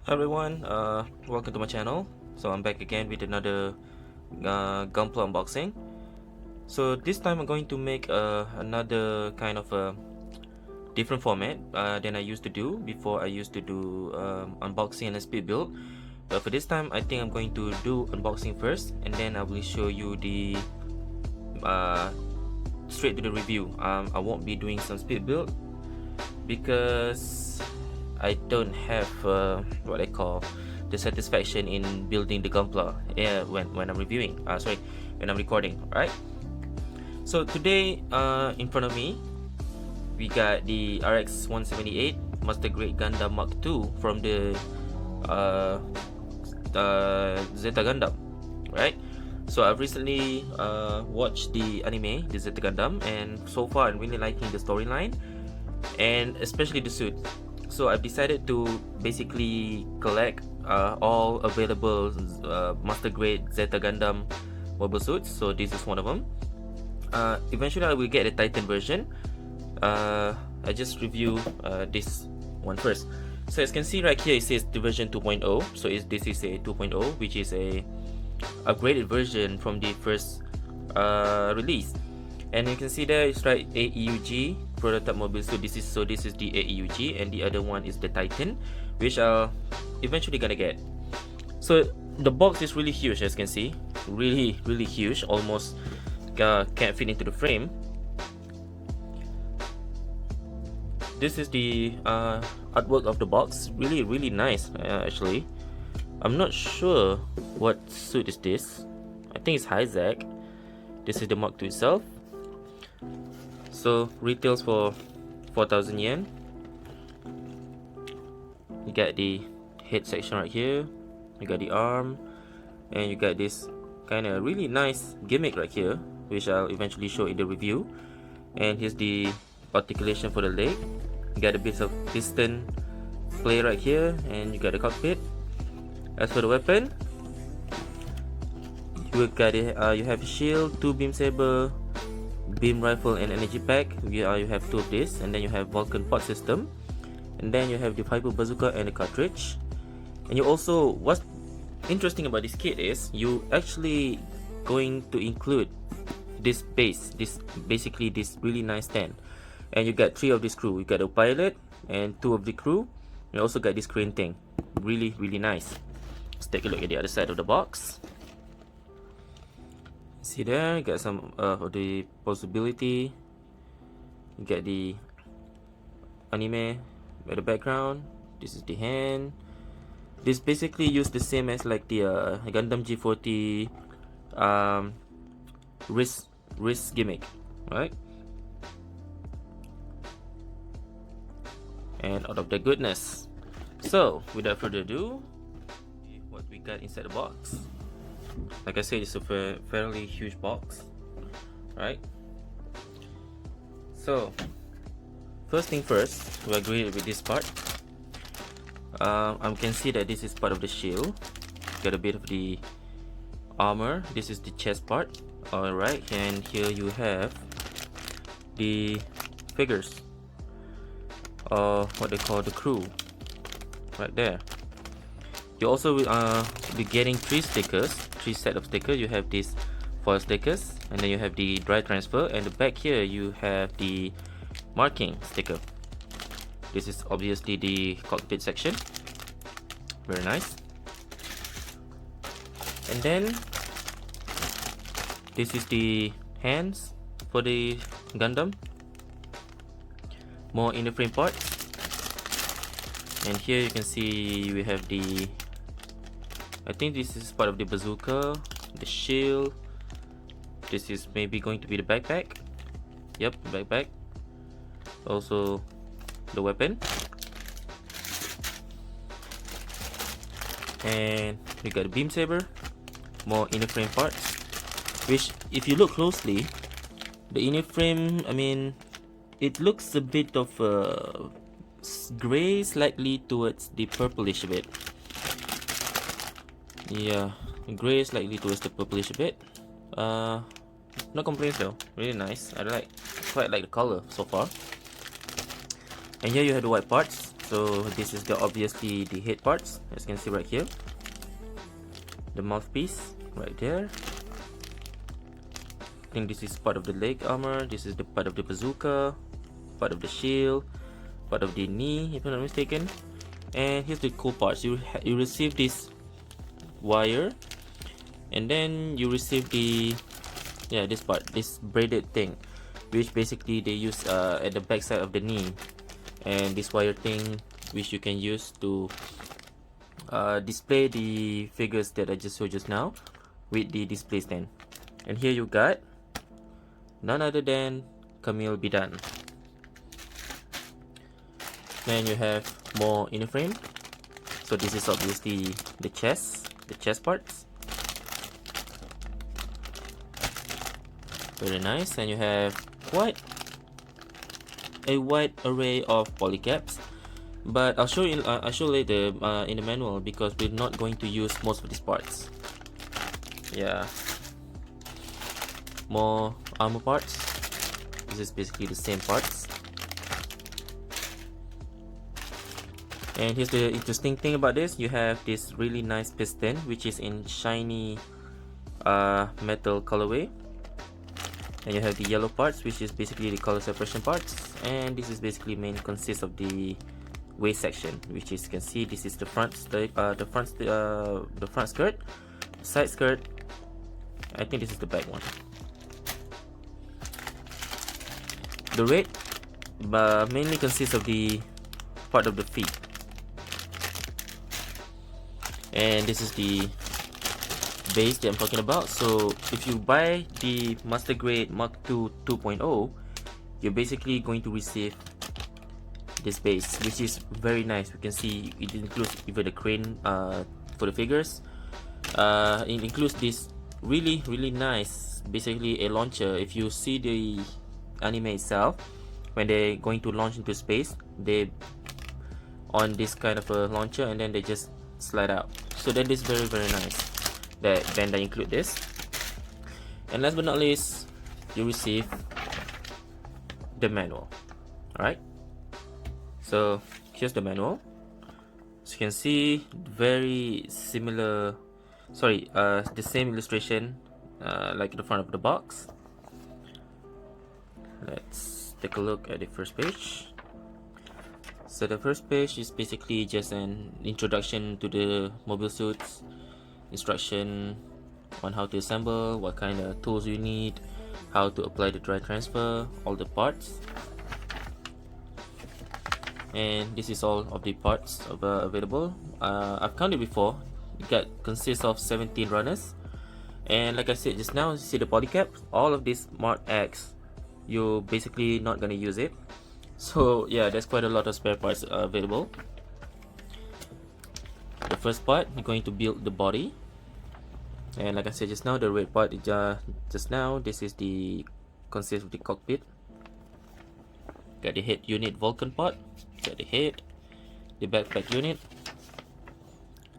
Hi everyone, welcome to my channel. So I'm back again with another Gunpla unboxing. So this time I'm going to make another kind of a different format than I used to do. Before I used to do unboxing and a speed build, but for this time I think I'm going to do unboxing first, and then I will show you the straight to the review. I won't be doing some speed build because I don't have what I call the satisfaction in building the Gunpla when I'm reviewing. When I'm recording. Right. So today, in front of me, we got the RX 178 Master Grade Gundam Mk-ii from the Zeta Gundam. Right. So I've recently watched the anime, the Zeta Gundam, and so far I'm really liking the storyline and especially the suit. So I've decided to basically collect all available Master Grade Zeta Gundam mobile suits. So this is one of them. Eventually I will get a Titan version. I just review this one first. So as you can see right here, it says the version 2.0. So this is a 2.0, which is a upgraded version from the first release. And you can see there it's right AEUG prototype mobile. So this is the AEUG, and the other one is the Titan, which I'll eventually gonna get. So the box is really huge, as you can see, really huge, almost can't fit into the frame. This is the artwork of the box, really nice actually. I'm not sure what suit is this. I think it's Hyzak. This is the Mk-ii itself. So retails for 4,000 yen. You got the head section right here, you got the arm, and you got this kind of really nice gimmick right here, which I'll eventually show in the review. And here's the articulation for the leg. You got a bit of piston play right here, and you got the cockpit. As for the weapon, you got you have shield, 2 beam saber, beam rifle, and energy pack. You have 2 of this, and then you have Vulcan pod system, and then you have the Hyper bazooka and the cartridge. And you also, what's interesting about this kit is you actually going to include this base, basically this really nice stand, and you got 3 of this crew. You got a pilot and 2 of the crew. You also got this crane thing, really nice. Let's take a look at the other side of the box. See there, you got some of the possibility. You get the anime at the background. This is the hand. This basically used the same as like the Gundam G40 wrist gimmick, right? And out of the goodness. So without further ado, what we got inside the box. Like I said, it's a fairly huge box, right? So first thing first, we agree with this part. I can see that this is part of the shield. Got a bit of the armor. This is the chest part. Alright, and here you have the figures, what they call the crew, right there. You also be getting 3 stickers, 3 set of stickers. You have these foil stickers, and then you have the dry transfer, and the back here you have the marking sticker. This is obviously the cockpit section, very nice. And then this is the hands for the Gundam, more in the frame parts. And here you can see we have the, I think this is part of the bazooka, the shield. This is maybe going to be the backpack. Yep, backpack. Also the weapon. And we got the beam saber, more inner frame parts, which if you look closely, the inner frame, I mean, it looks a bit of gray, slightly towards the purplish a bit. Yeah, gray slightly towards the purplish a bit. No complaints though, really nice. I quite like the color so far. And here you have the white parts. So this is obviously the head parts, as you can see right here. The mouthpiece right there. I think this is part of the leg armor. This is the part of the bazooka, part of the shield, part of the knee, if I'm not mistaken. And here's the cool parts. You receive this wire, and then you receive the this part, this braided thing, which basically they use at the back side of the knee, and this wire thing which you can use to display the figures that I just showed just now with the display stand. And here you got none other than Camille Bidan. Then you have more inner frame. So this is obviously the chest parts. Very nice. And you have quite a wide array of polycaps, but I'll show you. I'll show later in the manual, because we're not going to use most of these parts. Yeah. More armor parts. This is basically the same parts. And here's the interesting thing about this. You have this really nice piston, which is in shiny metal colorway. And you have the yellow parts, which is basically the color separation parts. And this is basically mainly consists of the waist section, which is, you can see, this is the front skirt, side skirt. I think this is the back one. The red mainly consists of the part of the feet. And this is the base that I'm talking about. So if you buy the Master Grade Mk-ii 2.0, you're basically going to receive this base, which is very nice. You can see it includes even the crane for the figures. It includes this really nice, basically a launcher. If you see the anime itself, when they're going to launch into space, they on this kind of a launcher, and then they just slide out. So that is very nice that Bandai include this. And last but not least, you receive the manual. Alright, so here's the manual. As you can see, very similar, the same illustration like the front of the box. Let's take a look at the first page. So the first page is basically just an introduction to the mobile suits, instruction on how to assemble, what kind of tools you need, how to apply the dry transfer, all the parts. And this is all of the parts available. I've counted before. It consists of 17 runners, and like I said just now, you see the polycap, all of this marked X, you're basically not gonna use it. So yeah, there's quite a lot of spare parts available. The first part, you're going to build the body, and like I said just now, the red part just now, this is the consists of the cockpit. Got the head unit Vulcan part, got the head, the backpack unit,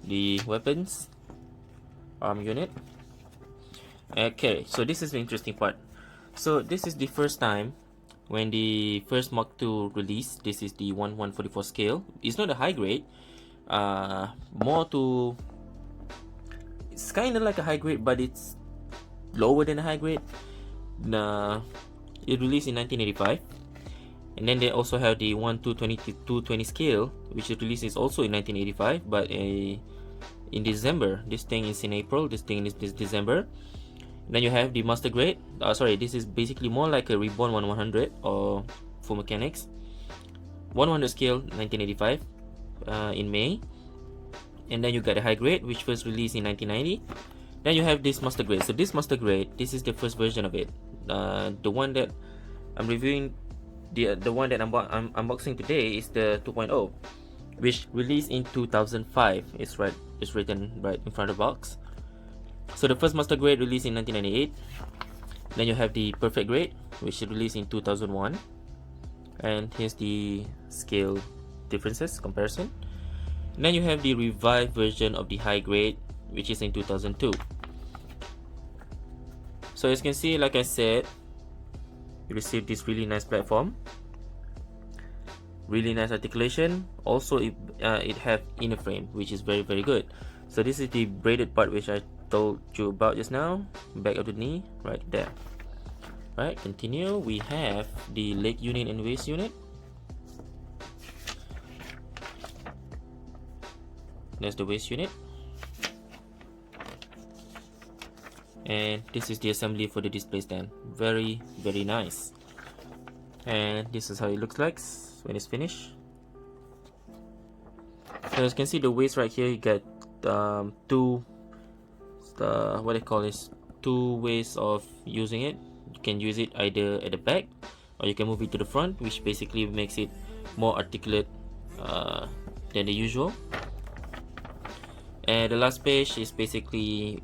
the weapons arm unit. Okay, so this is the interesting part. So this is the first time when the first Mk-ii release. This is the 1/144 scale. It's not a high grade, more to, it's kind of like a high grade, but it's lower than a high grade. It released in 1985, and then they also have the 1/220 scale, which it releases also in 1985, but in December. This thing is in April, this thing is this December. Then you have the Master Grade. This is basically more like a Reborn 1100 or Full Mechanics 100 scale, 1985 in May. And then you got a High Grade, which was released in 1990. Then you have this Master Grade. So this Master Grade, this is the first version of it. The one that I'm reviewing, the one that I'm unboxing today is the 2.0, which released in 2005. It's written right in front of the box. So the first Master Grade released in 1998. Then you have the Perfect Grade, which is released in 2001. And here's the scale differences comparison. And then you have the revived version of the High Grade, which is in 2002. So as you can see, like I said, you received this really nice platform. Really nice articulation. Also, it have inner frame, which is very good. So this is the braided part which I told you about just now. Back of the knee, right there. Right, continue. We have the leg unit and waist unit. That's the waist unit. And this is the assembly for the display stand. Very nice. And this is how it looks like when it's finished. So as you can see, the waist right here, you get two ways of using it. You can use it either at the back, or you can move it to the front, which basically makes it more articulate than the usual. And the last page is basically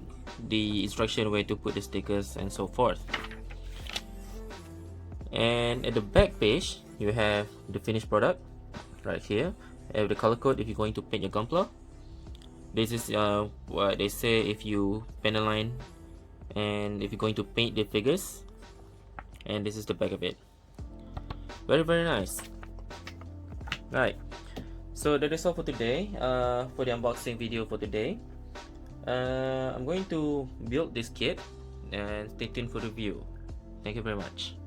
the instruction where to put the stickers and so forth. And at the back page, you have the finished product right here. You have the color code if you're going to paint your Gunpla. This is what they say if you pen a line and if you're going to paint the figures. And this is the back of it. Very nice. Right, so that is all for today, for the unboxing video for today. I'm going to build this kit, and stay tuned for the review. Thank you very much.